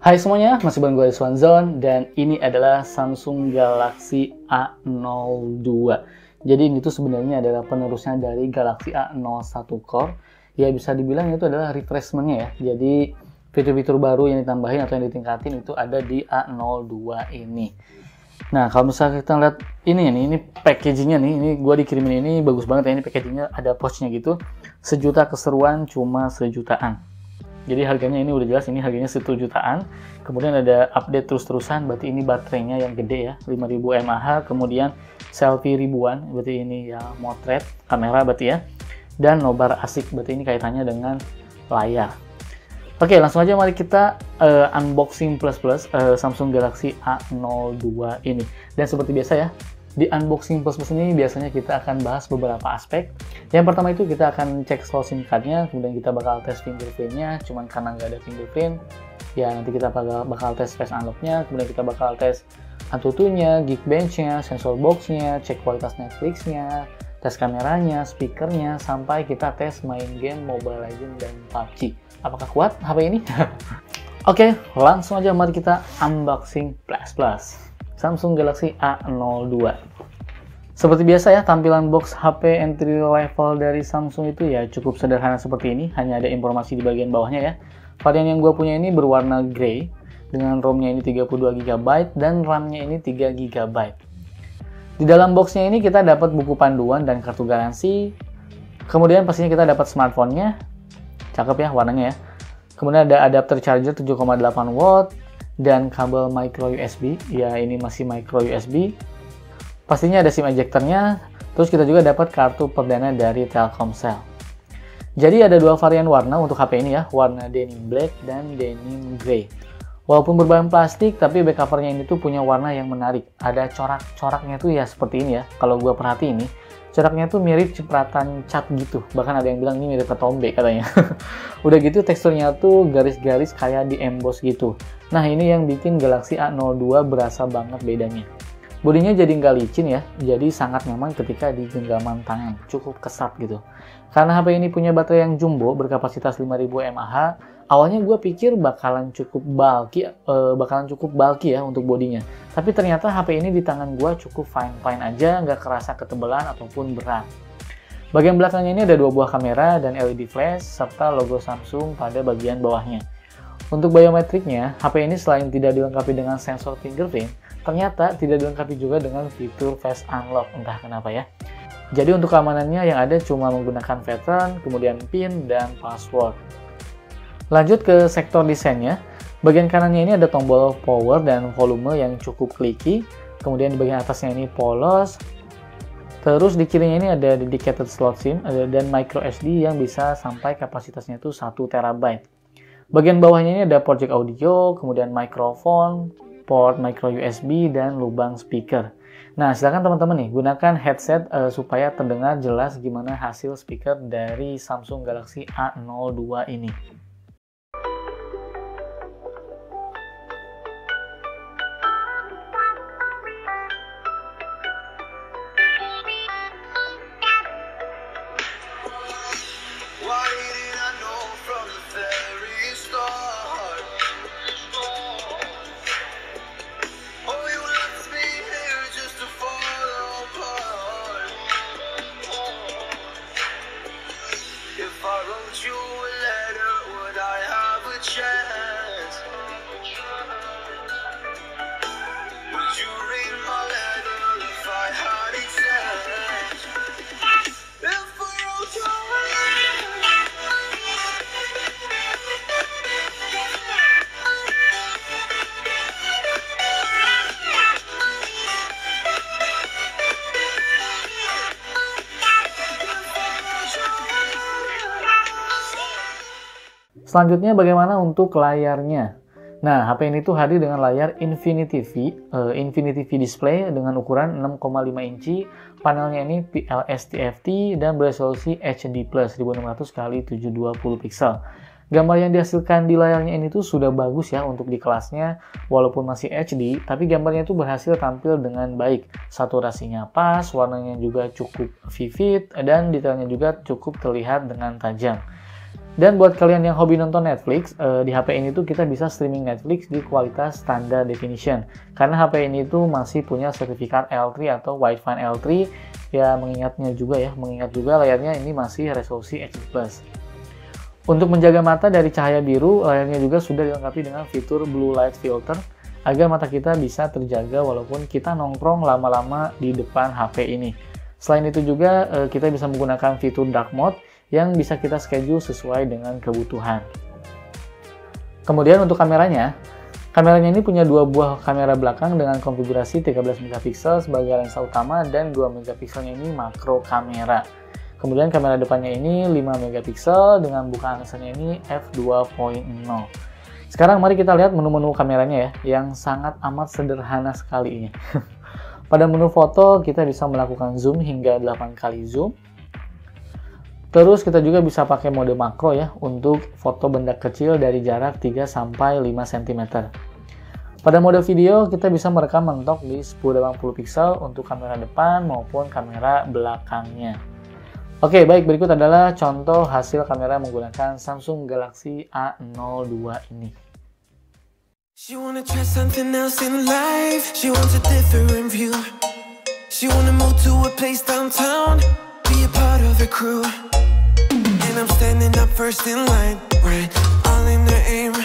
Hai semuanya, masih bareng gue Rizwan Zon dan ini adalah Samsung Galaxy A02. Jadi ini tuh sebenarnya adalah penerusnya dari Galaxy A01 Core. Ya bisa dibilang itu adalah refreshment-nya ya. Jadi fitur-fitur baru yang ditambahin atau yang ditingkatin itu ada di A02 ini. Nah kalau misalnya kita lihat ini packaging-nya nih, ini gue dikirimin ini bagus banget ya, ini packaging-nya ada pouch-nya gitu. Sejuta keseruan cuma sejutaan. Jadi harganya ini udah jelas, ini harganya 1 jutaan. Kemudian ada update terus-terusan, berarti ini baterainya yang gede ya, 5000 mAh. Kemudian selfie ribuan, berarti ini ya motret, kamera berarti ya. Dan nobar asik, berarti ini kaitannya dengan layar. Oke, langsung aja mari kita unboxing plus Samsung Galaxy A02 ini. Dan seperti biasa ya, di unboxing plus ini biasanya kita akan bahas beberapa aspek. Yang pertama itu kita akan cek slot SIM card-nya, kemudian kita bakal tes fingerprint-nya. Cuman karena nggak ada fingerprint, ya nanti kita bakal tes face unlock-nya, kemudian kita bakal tes AnTuTu-nya, Geekbench-nya, sensor box-nya, cek kualitas Netflix-nya, tes kameranya, speaker-nya, sampai kita tes main game Mobile Legends dan PUBG. Apakah kuat HP ini? Oke, langsung aja mari kita unboxing plus. Samsung Galaxy A02. Seperti biasa ya, tampilan box HP entry level dari Samsung itu ya cukup sederhana seperti ini. Hanya ada informasi di bagian bawahnya ya. Varian yang gue punya ini berwarna grey, dengan ROM-nya ini 32 GB dan RAM-nya ini 3 GB. Di dalam boxnya ini kita dapat buku panduan dan kartu garansi. Kemudian pastinya kita dapat smartphone-nya. Cakep ya warnanya ya. Kemudian ada adapter charger 7,8 watt. Dan kabel micro USB, ya ini masih micro USB. Pastinya ada SIM ejectornya. Terus kita juga dapat kartu perdana dari Telkomsel. Jadi ada dua varian warna untuk HP ini ya, warna denim black dan denim grey. Walaupun berbahan plastik, tapi back covernya ini tuh punya warna yang menarik. Ada corak-coraknya tuh ya seperti ini ya. Kalau gua perhatiin nih, coraknya tuh mirip cipratan cat gitu. Bahkan ada yang bilang ini mirip ketombe katanya. Udah gitu teksturnya tuh garis-garis kayak di emboss gitu. Nah ini yang bikin Galaxy A02 berasa banget bedanya. Bodinya jadi nggak licin ya, jadi sangat nyaman ketika di genggaman tangan, cukup kesat gitu. Karena HP ini punya baterai yang jumbo berkapasitas 5000 mAh, awalnya gue pikir bakalan cukup bulky ya untuk bodinya. Tapi ternyata HP ini di tangan gue cukup fine-fine aja, nggak kerasa ketebalan ataupun berat. Bagian belakangnya ini ada dua buah kamera dan LED flash, serta logo Samsung pada bagian bawahnya. Untuk biometriknya, HP ini selain tidak dilengkapi dengan sensor fingerprint, ternyata tidak dilengkapi juga dengan fitur face unlock, entah kenapa ya. Jadi untuk keamanannya yang ada cuma menggunakan pattern, kemudian PIN, dan password. Lanjut ke sektor desainnya, bagian kanannya ini ada tombol power dan volume yang cukup clicky, kemudian di bagian atasnya ini polos, terus di kirinya ini ada dedicated slot SIM dan micro SD yang bisa sampai kapasitasnya itu 1 TB. Bagian bawahnya ini ada port jack audio, kemudian mikrofon, port micro USB, dan lubang speaker. Nah, silakan teman-teman nih gunakan headset supaya terdengar jelas gimana hasil speaker dari Samsung Galaxy A02 ini. Selanjutnya bagaimana untuk layarnya? Nah, HP ini tuh hadir dengan layar Infinity V display dengan ukuran 6,5 inci, panelnya ini PLS TFT dan beresolusi HD+ 1600x720 pixel. Gambar yang dihasilkan di layarnya ini tuh sudah bagus ya untuk di kelasnya, walaupun masih HD, tapi gambarnya tuh berhasil tampil dengan baik. Saturasinya pas, warnanya juga cukup vivid, dan detailnya juga cukup terlihat dengan tajam. Dan buat kalian yang hobi nonton Netflix, di HP ini tuh kita bisa streaming Netflix di kualitas standar definition. Karena HP ini tuh masih punya sertifikat L3 atau Widefine L3, ya mengingat juga layarnya ini masih resolusi HD+. Untuk menjaga mata dari cahaya biru, layarnya juga sudah dilengkapi dengan fitur Blue Light Filter, agar mata kita bisa terjaga walaupun kita nongkrong lama-lama di depan HP ini. Selain itu juga, kita bisa menggunakan fitur Dark Mode, yang bisa kita schedule sesuai dengan kebutuhan. Kemudian untuk kameranya ini punya dua buah kamera belakang dengan konfigurasi 13 MP sebagai lensa utama dan 2 MP ini makro kamera. Kemudian kamera depannya ini 5 MP dengan bukaan lensa ini f2.0. Sekarang mari kita lihat menu-menu kameranya ya, yang sangat amat sederhana sekali ini. Pada menu foto kita bisa melakukan zoom hingga 8 kali zoom. Terus kita juga bisa pakai mode makro ya untuk foto benda kecil dari jarak 3-5 cm. Pada mode video kita bisa merekam mentok di 1080 pixel untuk kamera depan maupun kamera belakangnya. Oke, baik, berikut adalah contoh hasil kamera menggunakan Samsung Galaxy A02 ini. She wanna try something else in life. She wants a different view. She wanna move to a place downtown, be a part of the crew. And I'm standing up first in line, right, all in the aim.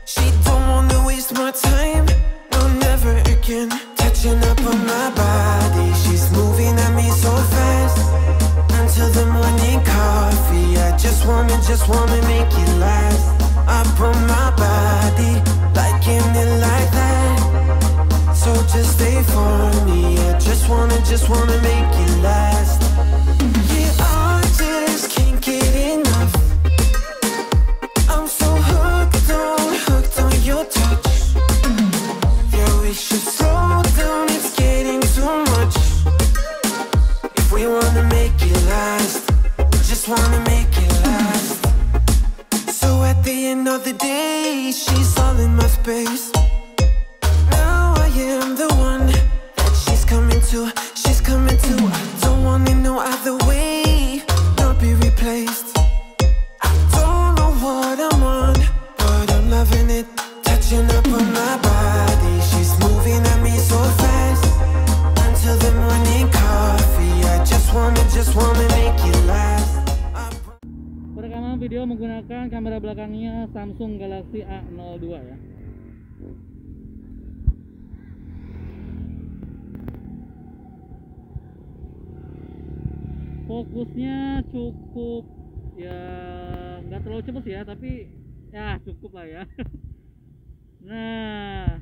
She don't wanna waste my time, no, never again. Touching up on my body, she's moving at me so fast. Until the morning coffee, I just wanna make it last. Up on my body, liking it like that. So just stay for me, I just wanna make it last. Yeah, I just can't get enough. I'm so hooked on your touch. Yeah, we should slow down, it's getting too much. If we wanna make it last, just wanna make it last. So at the end of the day, she's all in my space. Now I am the one that she's coming to. I don't wanna know either way, not be replaced. I don't know what I'm on, but I'm loving it. Touching up on my body, she's moving at me so fast. Until the morning coffee, I just wanna make it last. Perekaman video menggunakan kamera belakangnya Samsung Galaxy A02 ya. Fokusnya cukup ya, nggak terlalu cepat ya, tapi ya cukup lah ya. Nah,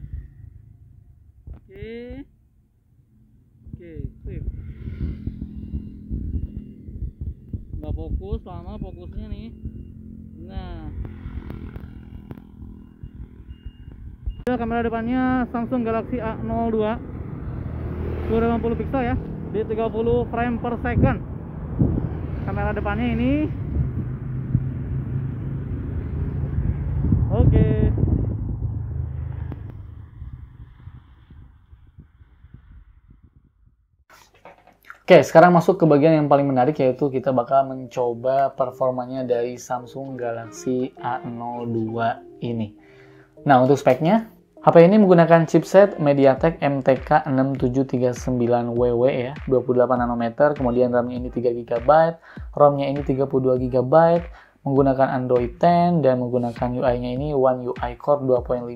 oke, sip. Nggak fokus lama fokusnya nih. Nah, kamera depannya Samsung Galaxy A02 280 pixel ya, di 30 frame per second. Kamera depannya ini. Oke. Oke, sekarang masuk ke bagian yang paling menarik, yaitu kita bakal mencoba performanya dari Samsung Galaxy A02 ini. Nah, untuk speknya, HP ini menggunakan chipset MediaTek MTK 6739WW ya, 28 nanometer, kemudian RAM-nya ini 3 GB, ROM-nya ini 32 GB, menggunakan Android 10 dan menggunakan UI-nya ini One UI Core 2.5,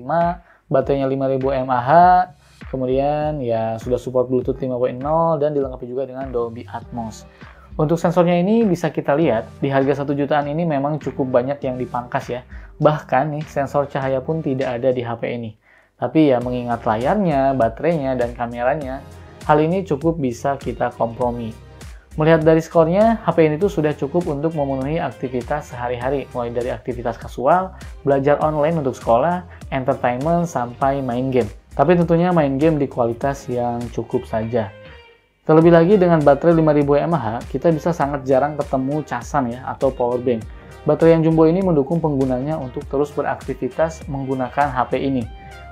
baterainya 5000 mAh, kemudian ya sudah support Bluetooth 5.0 dan dilengkapi juga dengan Dolby Atmos. Untuk sensornya ini bisa kita lihat di harga 1 jutaan ini memang cukup banyak yang dipangkas ya. Bahkan nih sensor cahaya pun tidak ada di HP ini. Tapi ya mengingat layarnya, baterainya, dan kameranya, hal ini cukup bisa kita kompromi. Melihat dari skornya, HP ini tuh sudah cukup untuk memenuhi aktivitas sehari-hari, mulai dari aktivitas kasual, belajar online untuk sekolah, entertainment, sampai main game. Tapi tentunya main game di kualitas yang cukup saja. Terlebih lagi dengan baterai 5000 mAh, kita bisa sangat jarang ketemu casan ya, atau power bank. Baterai yang jumbo ini mendukung penggunanya untuk terus beraktivitas menggunakan HP ini.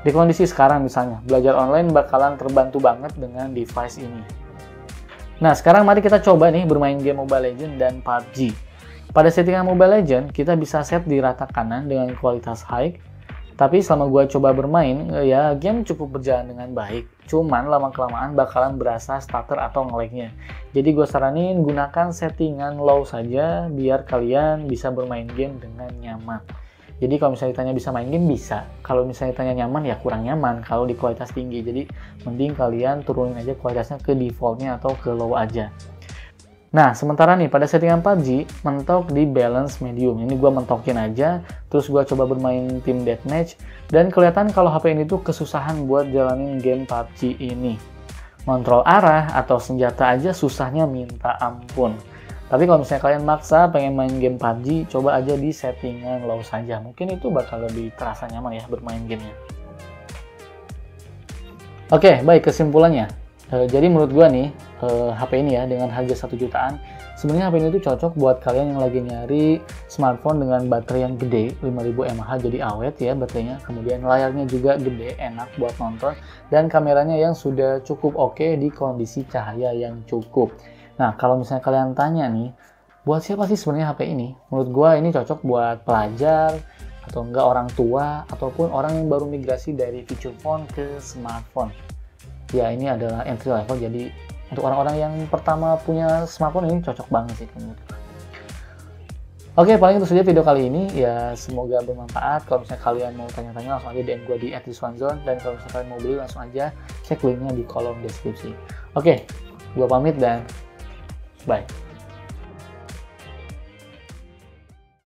Di kondisi sekarang misalnya, belajar online bakalan terbantu banget dengan device ini. Nah, sekarang mari kita coba nih bermain game Mobile Legends dan PUBG. Pada settingan Mobile Legends, kita bisa set di rata kanan dengan kualitas high. Tapi selama gue coba bermain, ya game cukup berjalan dengan baik. Cuman lama-kelamaan bakalan berasa stutter atau nge-lag-nya. Jadi gue saranin gunakan settingan low saja, biar kalian bisa bermain game dengan nyaman. Jadi kalau misalnya ditanya bisa main game, bisa. Kalau misalnya ditanya nyaman, ya kurang nyaman kalau di kualitas tinggi. Jadi mending kalian turunin aja kualitasnya ke defaultnya atau ke low aja. Nah, sementara nih pada settingan PUBG, mentok di balance medium. Ini gue mentokin aja, terus gue coba bermain team deathmatch, dan kelihatan kalau HP ini tuh kesusahan buat jalanin game PUBG ini. Kontrol arah atau senjata aja susahnya minta ampun. Tapi kalau misalnya kalian maksa pengen main game PUBG, coba aja di settingan low saja. Mungkin itu bakal lebih terasa nyaman ya bermain gamenya. Oke, baik kesimpulannya. Jadi menurut gua nih, HP ini ya dengan harga 1 jutaan, sebenarnya HP ini tuh cocok buat kalian yang lagi nyari smartphone dengan baterai yang gede, 5000 mAh, jadi awet ya baterainya. Kemudian layarnya juga gede, enak buat nonton, dan kameranya yang sudah cukup oke di kondisi cahaya yang cukup. Nah, kalau misalnya kalian tanya nih, buat siapa sih sebenarnya HP ini? Menurut gua ini cocok buat pelajar, atau enggak orang tua, ataupun orang yang baru migrasi dari feature phone ke smartphone. Ya ini adalah entry level, jadi untuk orang-orang yang pertama punya smartphone ini cocok banget sih menurut gue. Oke, paling itu saja video kali ini, ya semoga bermanfaat. Kalau misalnya kalian mau tanya-tanya langsung aja DM gue di @rizwanzone, dan kalau misalnya kalian mau beli langsung aja cek linknya di kolom deskripsi. Oke, gue pamit dan bye.